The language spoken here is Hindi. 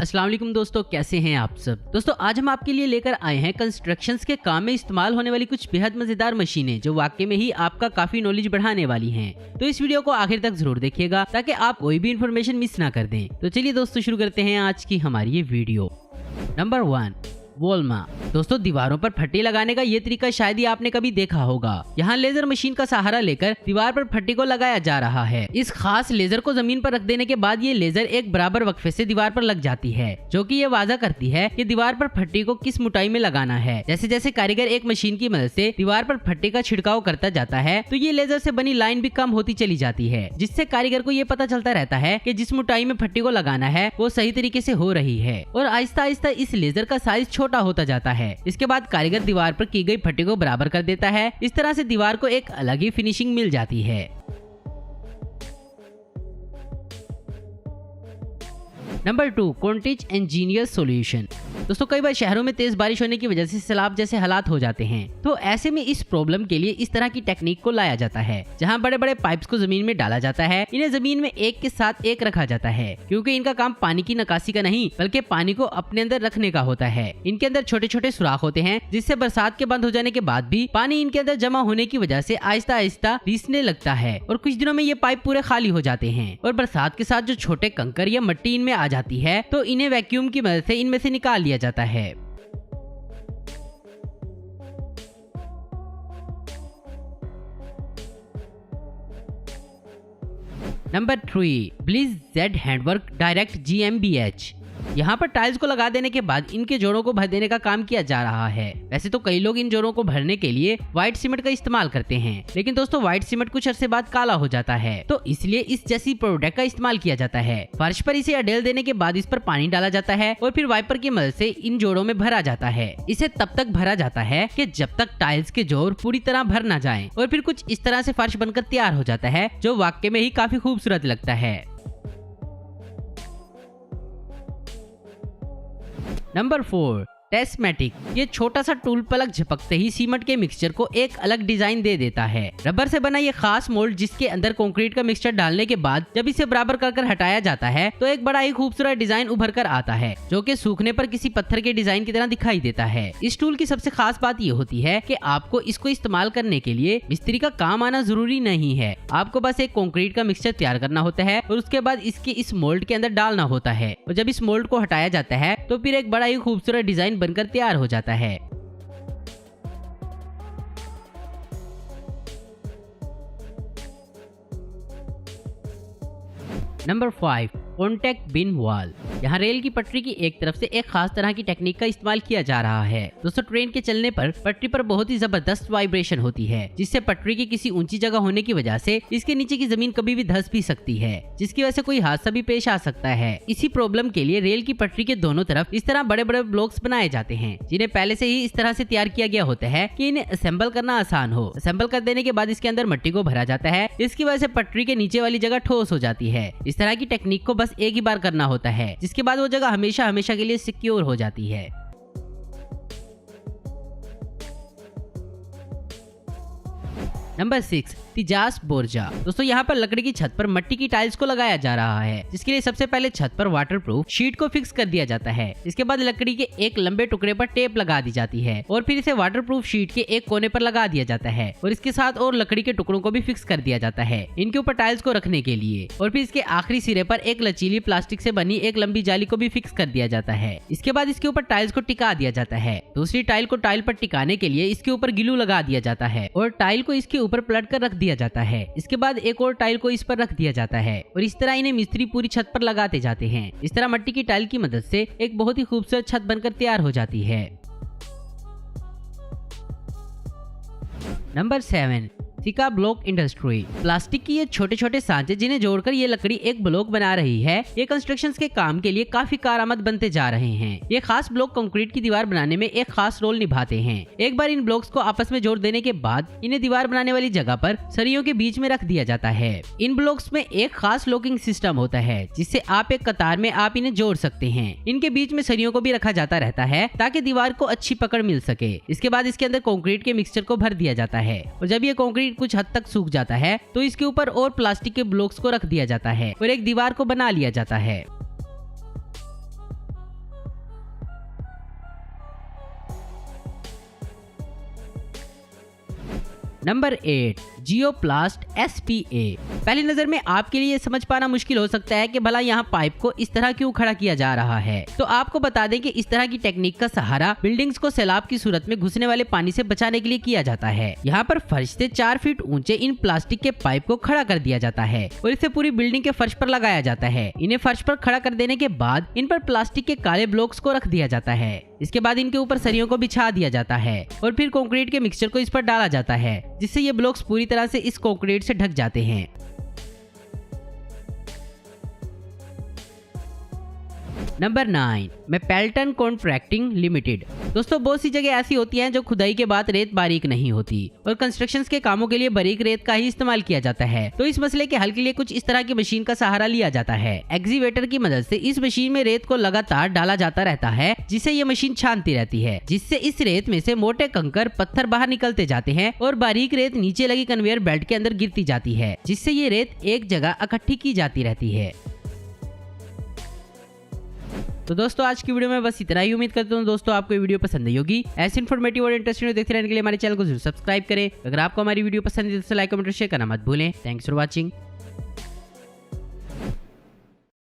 अस्सलाम वालेकुम दोस्तों, कैसे हैं आप सब। दोस्तों आज हम आपके लिए लेकर आए हैं कंस्ट्रक्शंस के काम में इस्तेमाल होने वाली कुछ बेहद मजेदार मशीनें जो वाकई में ही आपका काफी नॉलेज बढ़ाने वाली हैं। तो इस वीडियो को आखिर तक जरूर देखिएगा ताकि आप कोई भी इन्फॉर्मेशन मिस ना कर दें। तो चलिए दोस्तों शुरू करते हैं आज की हमारी ये वीडियो। नंबर 1, वॉलमा। दोस्तों दीवारों पर फट्टी लगाने का ये तरीका शायद ही आपने कभी देखा होगा। यहाँ लेजर मशीन का सहारा लेकर दीवार पर फट्टी को लगाया जा रहा है। इस खास लेजर को जमीन पर रख देने के बाद ये लेजर एक बराबर वक्फे से दीवार पर लग जाती है, जो कि ये वाजा करती है कि दीवार पर फट्टी को किस मोटाई में लगाना है। जैसे जैसे कारीगर एक मशीन की मदद से दीवार पर फट्टी का छिड़काव करता जाता है तो ये लेजर से बनी लाइन भी कम होती चली जाती है, जिससे कारीगर को ये पता चलता रहता है कि जिस मोटाई में फट्टी को लगाना है वो सही तरीके से हो रही है और आहिस्ता आहिस्ता इस लेजर का साइज छोटा होता जाता है। इसके बाद कारीगर दीवार पर की गई फट्टी को बराबर कर देता है। इस तरह से दीवार को एक अलग ही फिनिशिंग मिल जाती है। नंबर 2, कॉन्टेज इंजीनियर सॉल्यूशन। दोस्तों कई बार शहरों में तेज बारिश होने की वजह से सैलाब जैसे हालात हो जाते हैं, तो ऐसे में इस प्रॉब्लम के लिए इस तरह की टेक्निक को लाया जाता है जहां बड़े बड़े पाइप्स को जमीन में डाला जाता है। इन्हें जमीन में एक के साथ एक रखा जाता है क्योंकि इनका काम पानी की निकासी का नहीं बल्कि पानी को अपने अंदर रखने का होता है। इनके अंदर छोटे छोटे सुराख होते हैं जिससे बरसात के बंद हो जाने के बाद भी पानी इनके अंदर जमा होने की वजह से आहिस्ता आहिस्ता रिसने लगता है और कुछ दिनों में ये पाइप पूरे खाली हो जाते हैं और बरसात के साथ जो छोटे कंकर या मिट्टी इनमें आ जाती है तो इन्हें वैक्यूम की मदद से इनमें से निकाल लिया जाता है। Number 3, blitz Z handwork direct GmbH। यहाँ पर टाइल्स को लगा देने के बाद इनके जोड़ों को भर देने का काम किया जा रहा है। वैसे तो कई लोग इन जोड़ों को भरने के लिए व्हाइट सीमेंट का इस्तेमाल करते हैं, लेकिन दोस्तों व्हाइट सीमेंट कुछ अरसे बाद काला हो जाता है, तो इसलिए इस जैसी प्रोडक्ट का इस्तेमाल किया जाता है। फर्श पर इसे अडेल देने के बाद इस पर पानी डाला जाता है और फिर वाइपर की मदद से इन जोड़ों में भरा जाता है। इसे तब तक भरा जाता है कि जब तक टाइल्स के जोड़ पूरी तरह भर ना जाएं और फिर कुछ इस तरह से फर्श बनकर तैयार हो जाता है जो वाकई में ही काफी खूबसूरत लगता है। नंबर 4, टेस्मेटिक। ये छोटा सा टूल पलक झपकते ही सीमेंट के मिक्सचर को एक अलग डिजाइन दे देता है। रबर से बना ये खास मोल्ड जिसके अंदर कंक्रीट का मिक्सचर डालने के बाद जब इसे बराबर कर हटाया जाता है तो एक बड़ा ही खूबसूरत डिजाइन उभर कर आता है जो कि सूखने पर किसी पत्थर के डिजाइन की तरह दिखाई देता है। इस टूल की सबसे खास बात ये होती है कि आपको इसको इस्तेमाल करने के लिए मिस्त्री का काम आना जरूरी नहीं है। आपको बस एक कंक्रीट का मिक्सचर तैयार करना होता है और उसके बाद इसके इस मोल्ड के अंदर डालना होता है और जब इस मोल्ड को हटाया जाता है तो फिर एक बड़ा ही खूबसूरत डिजाइन बनकर तैयार हो जाता है। नंबर 5, कॉन्टैक्ट बिन वॉल। यहाँ रेल की पटरी की एक तरफ से एक खास तरह की टेक्निक का इस्तेमाल किया जा रहा है। दोस्तों ट्रेन के चलने पर पटरी पर बहुत ही जबरदस्त वाइब्रेशन होती है जिससे पटरी की किसी ऊंची जगह होने की वजह से इसके नीचे की जमीन कभी भी धंस भी सकती है, जिसकी वजह से कोई हादसा भी पेश आ सकता है। इसी प्रॉब्लम के लिए रेल की पटरी के दोनों तरफ इस तरह बड़े बड़े ब्लॉक्स बनाए जाते हैं जिन्हें पहले से ही इस तरह से तैयार किया गया होता है कि इन्हें असेंबल करना आसान हो। असेंबल कर देने के बाद इसके अंदर मिट्टी को भरा जाता है, इसकी वजह से पटरी के नीचे वाली जगह ठोस हो जाती है। इस तरह की टेक्निक को बस एक ही बार करना होता है जिसके बाद वो जगह हमेशा हमेशा के लिए सिक्योर हो जाती है। नंबर 6, तिजास बोर्जा। दोस्तों यहाँ पर लकड़ी की छत पर मिट्टी की टाइल्स को लगाया जा रहा है जिसके लिए सबसे पहले छत पर वाटरप्रूफ शीट को फिक्स कर दिया जाता है। इसके बाद लकड़ी के एक लंबे टुकड़े पर टेप लगा दी जाती है और फिर इसे वाटरप्रूफ शीट के एक कोने पर लगा दिया जाता है और इसके साथ और लकड़ी के टुकड़ों को भी फिक्स कर दिया जाता है इनके ऊपर टाइल्स को रखने के लिए और फिर इसके आखिरी सिरे पर एक लचीली प्लास्टिक से बनी एक लंबी जाली को भी फिक्स कर दिया जाता है। इसके बाद इसके ऊपर टाइल्स को टिका दिया जाता है। दूसरी टाइल को टाइल पर टिकाने के लिए इसके ऊपर ग्लू लगा दिया जाता है और टाइल को इसके ऊपर पलट कर रख दिया जाता है। इसके बाद एक और टाइल को इस पर रख दिया जाता है और इस तरह इन्हें मिस्त्री पूरी छत पर लगाते जाते हैं। इस तरह मिट्टी की टाइल की मदद से एक बहुत ही खूबसूरत छत बनकर तैयार हो जाती है। नंबर 7, सिका ब्लॉक इंडस्ट्री। प्लास्टिक की ये छोटे छोटे सांचे जिन्हें जोड़कर ये लकड़ी एक ब्लॉक बना रही है, ये कंस्ट्रक्शंस के काम के लिए काफी कारआमद बनते जा रहे हैं। ये खास ब्लॉक कंक्रीट की दीवार बनाने में एक खास रोल निभाते हैं। एक बार इन ब्लॉक्स को आपस में जोड़ देने के बाद इन्हें दीवार बनाने वाली जगह पर सरियों के बीच में रख दिया जाता है। इन ब्लॉक्स में एक खास लॉकिंग सिस्टम होता है जिससे आप एक कतार में आप इन्हें जोड़ सकते हैं। इनके बीच में सरियों को भी रखा जाता रहता है ताकि दीवार को अच्छी पकड़ मिल सके। इसके बाद इसके अंदर कंक्रीट के मिक्सचर को भर दिया जाता है और जब ये कंक्रीट कुछ हद तक सूख जाता है तो इसके ऊपर और प्लास्टिक के ब्लॉक्स को रख दिया जाता है और एक दीवार को बना लिया जाता है। Number 8 जियोप्लास्ट SPA। पहली नजर में आपके लिए समझ पाना मुश्किल हो सकता है कि भला यहाँ पाइप को इस तरह क्यों खड़ा किया जा रहा है। तो आपको बता दें कि इस तरह की टेक्निक का सहारा बिल्डिंग्स को सैलाब की सूरत में घुसने वाले पानी से बचाने के लिए किया जाता है। यहाँ पर फर्श से 4 फीट ऊंचे इन प्लास्टिक के पाइप को खड़ा कर दिया जाता है और इसे पूरी बिल्डिंग के फर्श पर लगाया जाता है। इन्हें फर्श पर खड़ा कर देने के बाद इन पर प्लास्टिक के काले ब्लॉक्स को रख दिया जाता है। इसके बाद इनके ऊपर सरियों को बिछा दिया जाता है और फिर कंक्रीट के मिक्सचर को इस पर डाला जाता है, जिससे ये ब्लॉक्स पूरी तरह से इस कंक्रीट से ढक जाते हैं। Number 9 Mapleton contracting limited. दोस्तों बहुत सी जगह ऐसी होती हैं जो खुदाई के बाद रेत बारीक नहीं होती और कंस्ट्रक्शंस के कामों के लिए बारीक रेत का ही इस्तेमाल किया जाता है। तो इस मसले के हल के लिए कुछ इस तरह की मशीन का सहारा लिया जाता है। एक्सीवेटर की मदद से इस मशीन में रेत को लगातार डाला जाता रहता है, जिसे ये मशीन छानती रहती है, जिससे इस रेत में से मोटे कंकर पत्थर बाहर निकलते जाते हैं और बारीक रेत नीचे लगी कन्वेयर बेल्ट के अंदर गिरती जाती है, जिससे ये रेत एक जगह इकट्ठी की जाती रहती है। तो दोस्तों आज की वीडियो में बस इतना ही। उम्मीद करता हूँ दोस्तों आपको ये वीडियो पसंद आई होगी। ऐसे इन्फॉर्मेटिव और इंटरेस्टिंग वीडियो देखते रहने के लिए हमारे चैनल को जरूर सब्सक्राइब करें। अगर आपको हमारी वीडियो पसंद है तो लाइक कमेंट और शेयर करना मत भूलें। Thanks for watching.